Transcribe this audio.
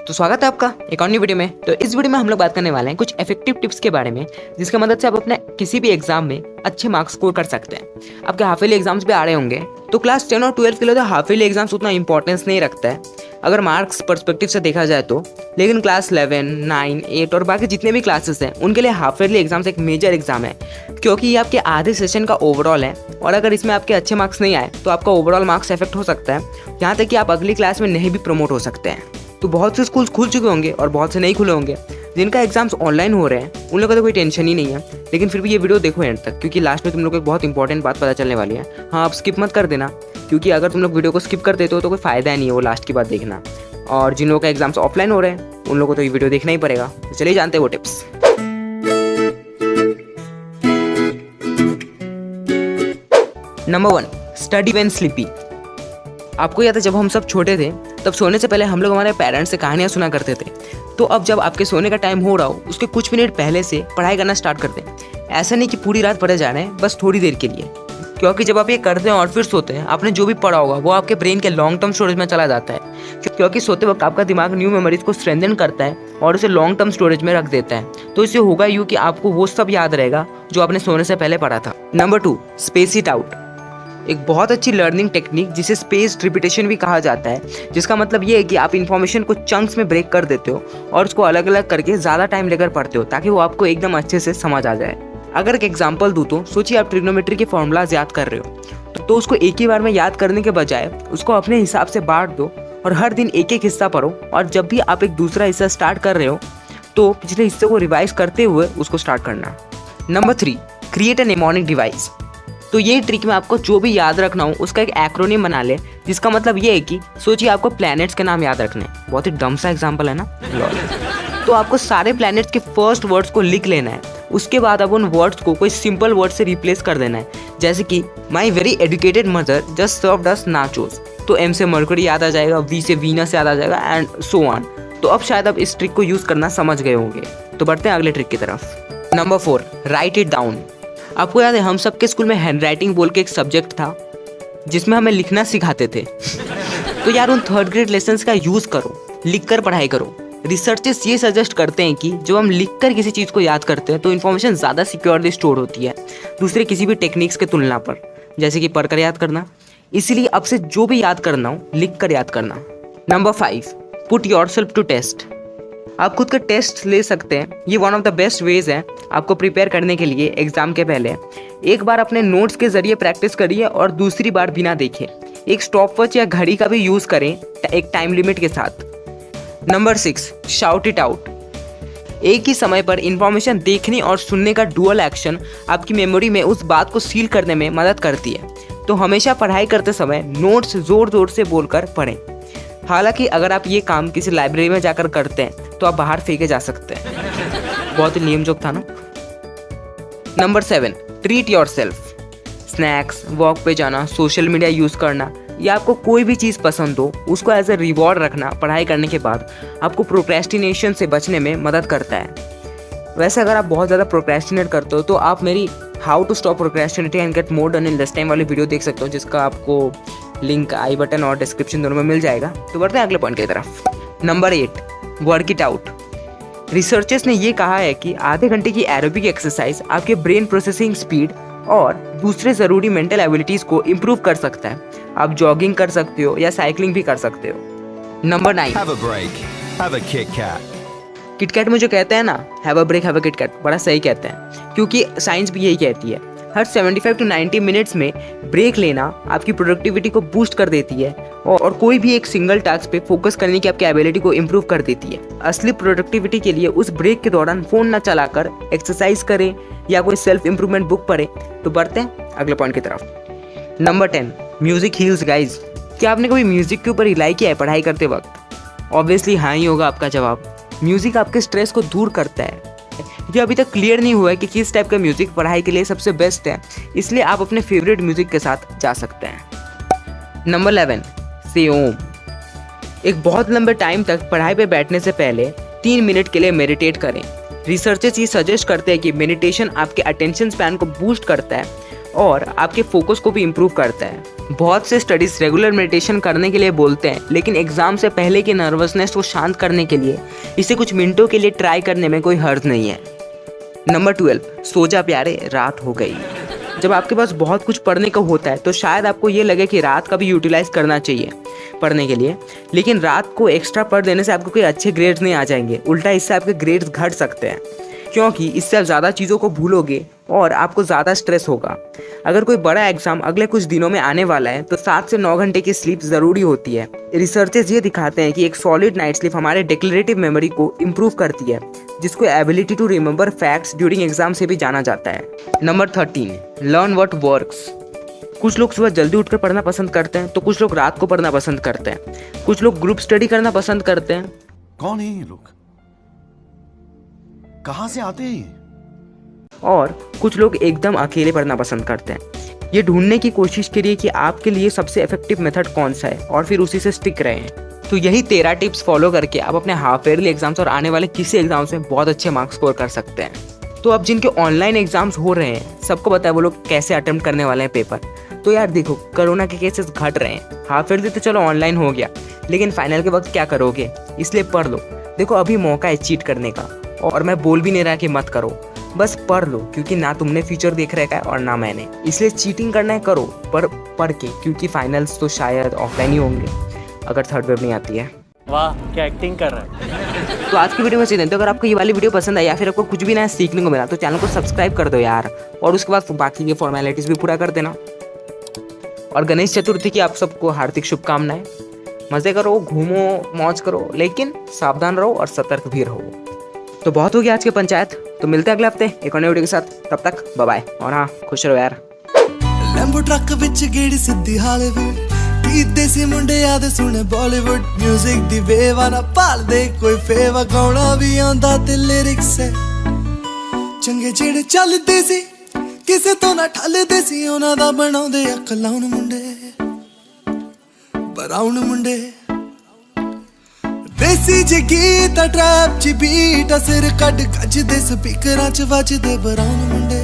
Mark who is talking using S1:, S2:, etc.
S1: तो स्वागत है आपका एक और न्यू वीडियो में। तो इस वीडियो में हम लोग बात करने वाले हैं कुछ इफेक्टिव टिप्स के बारे में, जिसकी मदद से आप अपने किसी भी एग्जाम में अच्छे मार्क्स स्कोर कर सकते हैं। आपके हाफ ईयरली एग्जाम्स भी आ रहे होंगे, तो क्लास 10 और 12 के लिए तो हाफ ईयरली एग्जाम्स उतना इंपॉर्टेंस नहीं रखता है अगर मार्क्स पर्सपेक्टिव से देखा जाए तो। लेकिन क्लास 11, 9, 8 और बाकी जितने भी क्लासेस हैं उनके लिए हाफ ईयरली एग्जाम्स एक मेजर एग्जाम है, क्योंकि ये आपके आधे सेशन का ओवरऑल है। और अगर इसमें आपके अच्छे मार्क्स नहीं आए तो आपका ओवरऑल मार्क्स इफेक्ट हो सकता है, यहाँ तक कि आप अगली क्लास में नहीं भी प्रमोट हो सकते हैं। तो बहुत से स्कूल्स खुल चुके होंगे और बहुत से नहीं खुले होंगे। जिनका एग्जाम्स ऑनलाइन हो रहे हैं उन लोगों को तो कोई टेंशन ही नहीं है, लेकिन फिर भी ये वीडियो देखो एंड तक, क्योंकि लास्ट में तुम लोग को एक बहुत इंपॉर्टेंट बात पता चलने वाली है। हाँ, आप स्किप मत कर देना, क्योंकि अगर तुम लोग वीडियो को स्किप कर देते हो तो कोई फ़ायदा नहीं है वो लास्ट की बात देखना। और जिन लोगों का एग्जाम्स ऑफलाइन हो रहे हैं उन लोगों को तो ये वीडियो देखना ही पड़ेगा। तो चलिए जानते हैं वो tips. Number 1, study when sleepy. आपको याद है जब हम सब छोटे थे तब सोने से पहले हम लोग हमारे पेरेंट्स से कहानियाँ सुना करते थे। तो अब जब आपके सोने का टाइम हो रहा हो उसके कुछ मिनट पहले से पढ़ाई करना स्टार्ट कर दें। ऐसा नहीं कि पूरी रात पढ़े जा रहे हैं, बस थोड़ी देर के लिए, क्योंकि जब आप ये करते हैं और फिर सोते हैं आपने जो भी पढ़ा होगा वो आपके ब्रेन के लॉन्ग टर्म स्टोरेज में चला जाता है, क्योंकि सोते वक्त आपका दिमाग न्यू मेमोरीज को स्ट्रेंथन करता है और उसे लॉन्ग टर्म स्टोरेज में रख देता है। तो इससे होगा यूँ कि आपको वो सब याद रहेगा जो आपने सोने से पहले पढ़ा था। Number 2, space it out. एक बहुत अच्छी लर्निंग टेक्निक जिसे स्पेस्ड रिपीटेशन भी कहा जाता है, जिसका मतलब ये है कि आप इन्फॉर्मेशन को चंक्स में ब्रेक कर देते हो और उसको अलग अलग करके ज़्यादा टाइम लेकर पढ़ते हो ताकि वो आपको एकदम अच्छे से समझ आ जाए। अगर एक एग्जांपल दूँ तो सोचिए आप ट्रिग्नोमेट्री के फॉर्मूलाज याद कर रहे हो, तो उसको एक ही बार में याद करने के बजाय उसको अपने हिसाब से बांट दो और हर दिन एक एक हिस्सा पढ़ो। और जब भी आप एक दूसरा हिस्सा स्टार्ट कर रहे हो तो पिछले हिस्से को रिवाइज करते हुए उसको स्टार्ट करना। Number 3, create an mnemonic device. तो ये ट्रिक में आपको जो भी याद रखना हो उसका एक एक्रोनिम बना ले, जिसका मतलब ये है कि सोचिए आपको प्लैनेट्स के नाम याद रखने। बहुत ही डम सा एग्जांपल है ना। तो आपको सारे प्लैनेट्स के फर्स्ट वर्ड्स को लिख लेना है, उसके बाद अब उन वर्ड्स को कोई सिंपल वर्ड से रिप्लेस कर देना है, जैसे कि my very educated mother just served us nachos. तो एम से मर्करी याद आ जाएगा, वी से वीनस याद आ जाएगा एंड सो ऑन। तो अब शायद आप इस ट्रिक को यूज़ करना समझ गए होंगे। तो बढ़ते हैं अगले ट्रिक की तरफ। Number 4, right it down. आपको याद है हम सबके स्कूल में हैंड राइटिंग बोल के एक सब्जेक्ट था जिसमें हमें लिखना सिखाते थे। तो यार उन 3rd ग्रेड लेसन्स का यूज़ करो, लिख कर पढ़ाई करो। रिसर्चर्स ये सजेस्ट करते हैं कि जब हम लिख कर किसी चीज़ को याद करते हैं तो इन्फॉर्मेशन ज़्यादा सिक्योरली स्टोर होती है दूसरे किसी भी टेक्निक्स के तुलना पर, जैसे कि पढ़कर याद करना। इसीलिए अब से जो भी याद करना हो लिख कर याद करना। Number 5, put yourself to test. आप खुद का टेस्ट ले सकते हैं। ये one of the best ways है आपको प्रिपेयर करने के लिए एग्जाम के पहले। एक बार अपने नोट्स के जरिए प्रैक्टिस करिए और दूसरी बार बिना देखे। एक स्टॉप वॉच या घड़ी का भी यूज़ करें एक टाइम लिमिट के साथ। Number 6, shout it out. एक ही समय पर इंफॉर्मेशन देखने और सुनने का डुअल एक्शन आपकी मेमोरी में उस बात को सील करने में मदद करती है। तो हमेशा पढ़ाई करते समय नोट्स ज़ोर ज़ोर से बोलकर पढ़ें। हालांकि अगर आप ये काम किसी लाइब्रेरी में जाकर करते हैं तो आप बाहर फेंके जा सकते हैं। बहुत ही नियम जोक था ना। Number 7, treat yourself. Snacks, walk पे जाना, सोशल मीडिया यूज़ करना या आपको कोई भी चीज़ पसंद हो उसको एज ए रिवॉर्ड रखना पढ़ाई करने के बाद आपको प्रोक्रेस्टिनेशन से बचने में मदद करता है। वैसे अगर आप बहुत ज़्यादा प्रोक्रेस्टिनेट करते हो तो आप मेरी how to stop procrastinating and get more done in less time वाली वीडियो देख सकते हो, जिसका आपको लिंक आई बटन और डिस्क्रिप्शन दोनों में मिल जाएगा। तो बढ़ते हैं अगले पॉइंट की तरफ। Number 8, work it out. Researchers ने ये कहा है कि आधे घंटे की एरोबिक एक्सरसाइज आपके ब्रेन प्रोसेसिंग स्पीड और दूसरे ज़रूरी मेंटल एबिलिटीज़ को इम्प्रूव कर सकता है। आप जॉगिंग कर सकते हो या साइकिलिंग भी कर सकते हो। नंबर 9, किटकैट में जो कहते हैं ना, have a break have a KitKat, बड़ा सही कहते हैं, क्योंकि साइंस भी यही कहती है। हर 75 टू 90 मिनट्स में ब्रेक लेना आपकी प्रोडक्टिविटी को बूस्ट कर देती है और कोई भी एक सिंगल टास्क पे फोकस करने की आपकी एबिलिटी को इम्प्रूव कर देती है। असली प्रोडक्टिविटी के लिए उस ब्रेक के दौरान फ़ोन ना चलाकर एक्सरसाइज करें या कोई सेल्फ इम्प्रूवमेंट बुक पढ़ें। तो बढ़ते हैं अगले पॉइंट की तरफ। Number 10, music heels guys. क्या आपने कभी म्यूजिक के ऊपर रिलाई किया है पढ़ाई करते वक्त? ऑब्वियसली हाँ ही होगा आपका जवाब। म्यूजिक आपके स्ट्रेस को दूर करता है। ये अभी तक क्लियर नहीं हुआ है कि किस टाइप का म्यूजिक पढ़ाई के लिए सबसे बेस्ट है, इसलिए आप अपने फेवरेट म्यूजिक के साथ जा सकते हैं। नंबर 11, से ओम। एक बहुत लंबे टाइम तक पढ़ाई पे बैठने से पहले 3 मिनट के लिए मेडिटेट करें। रिसर्चर्स ये सजेस्ट करते हैं कि मेडिटेशन आपके अटेंशन स्पैन को बूस्ट करता है और आपके फोकस को भी इम्प्रूव करता है। बहुत से स्टडीज रेगुलर मेडिटेशन करने के लिए बोलते हैं, लेकिन एग्जाम से पहले की नर्वसनेस को शांत करने के लिए इसे कुछ मिनटों के लिए ट्राई करने में कोई हर्ज नहीं है। नंबर 12, सो जा प्यारे रात हो गई। जब आपके पास बहुत कुछ पढ़ने का होता है तो शायद आपको ये लगे कि रात का भी यूटिलाइज करना चाहिए पढ़ने के लिए, लेकिन रात को एक्स्ट्रा पढ़ देने से आपको कोई अच्छे ग्रेड्स नहीं आ जाएंगे। उल्टा इससे आपके ग्रेड्स घट सकते हैं, क्योंकि इससे आप ज़्यादा चीज़ों को भूलोगे और आपको ज़्यादा स्ट्रेस होगा। अगर कोई बड़ा एग्जाम अगले कुछ दिनों में आने वाला है तो 7 से 9 घंटे की स्लीप ज़रूरी होती है। रिसर्चेस ये दिखाते हैं कि एक सॉलिड नाइट स्लीप हमारे डिक्लेरेटिव मेमोरी को इम्प्रूव करती है, जिसको ability to remember facts during exam से भी जाना जाता है। Number 13, learn what works. कुछ लोग सुबह जल्दी उठकर पढ़ना पसंद करते हैं तो कुछ लोग रात को पढ़ना पसंद करते हैं। कुछ लोग ग्रुप स्टडी करना पसंद करते हैं।
S2: कौन है ये लोग, कहां से आते हैं?
S1: और कुछ लोग एकदम अकेले पढ़ना पसंद करते हैं। ये ढूंढने की कोशिश करिए कि आपके लिए सबसे इफेक्टिव मेथड कौन सा है और फिर उसी से स्टिक रहें। तो यही 13 टिप्स फॉलो करके आप अपने हाफ ईयरली एग्जाम्स और आने वाले किसी एग्जाम्स में बहुत अच्छे मार्क्स स्कोर कर सकते हैं। तो अब जिनके ऑनलाइन एग्जाम्स हो रहे हैं सबको पता है वो लोग कैसे अटेम्प्ट करने वाले हैं पेपर। तो यार देखो, कोरोना के केसेस घट रहे हैं, हाफ ईयरली तो चलो ऑनलाइन हो गया, लेकिन फाइनल के वक्त क्या करोगे? इसलिए पढ़ लो। देखो अभी मौका है चीट करने का, और मैं बोल भी नहीं रहा कि मत करो, बस पढ़ लो, क्योंकि ना तुमने फ्यूचर देख रखा है और ना मैंने। इसलिए चीटिंग करना है करो, पर पढ़ के, क्योंकि फाइनल्स तो शायद ऑफलाइन ही होंगे अगर थर्ड वेव नहीं आती है।
S3: वाह क्या एक्टिंग कर रहा है।
S1: तो आज की वीडियो में इतना। तो अगर आपको ये वाली वीडियो पसंद आई या फिर आपको कुछ भी नया सीखने को मिला तो चैनल को सब्सक्राइब कर दो यार, और उसके बाद बाकी के फॉर्मेलिटीज भी पूरा कर देना। और गणेश चतुर्थी की आप सबको हार्दिक शुभकामनाएं। मजे करो, घूमो, मौज करो, लेकिन सावधान रहो और सतर्क भी रहो। तो बहुत हो गया आज की पंचायत, तो मिलते हैं अगले हफ्ते एक और नई वीडियो के साथ। तब तक बाय बाय, और हाँ खुश रहो यार।
S4: लैम्बो ट्रक विच गेड़ी सिद्धि हालीवुड गीत देसी मुंडे याद सुने बॉलीवुड म्यूजिक दी वेवा ना पाल दे कोई फेवा गाउणा भी आंदा ते लिरिक्स है चंगे जेड़े चलदे सी किसे तो ना ठलदे सी उन्हां दा बनाउंदे अकलाउन मुंडे बराउन मुंडे देसी जी गीत ट्रैप च बीट सिर कट गजदे स्पीकरां च वजदे बराउन मुंडे